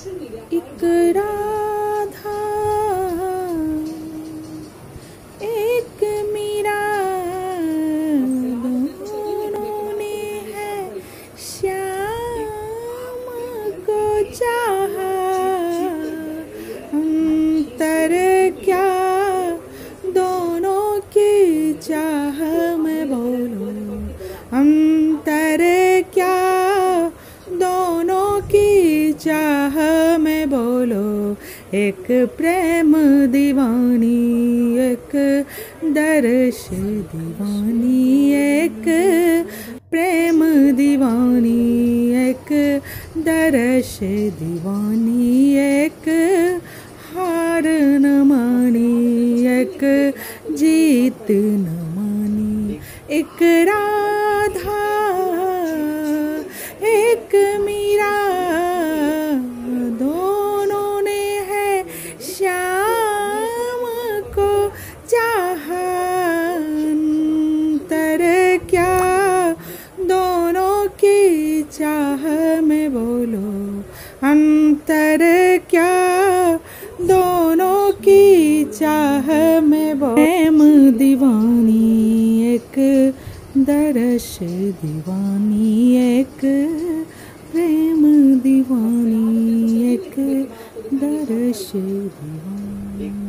एक राधा एक मीरा दोनों ने है श्याम को चाहा। अंतर क्या दोनों की चाह में बोलो, अंतर क्या दोनों की चाह में बोलो। एक प्रेम दीवानी एक दर्श दीवानी, एक प्रेम दीवानी एक दर्श दीवानी, एक हार न मानी एक जीत न मानी। एक राधा एक मीरा दोनों ने है श्याम को चाहा। अंतर क्या दोनों की चाह में बोलो, अंतर क्या दोनों की चाह में बोलो। प्रेम दीवानी एक दर्श दीवानी, एक प्रेम दीवानी एक दर्श दीवानी।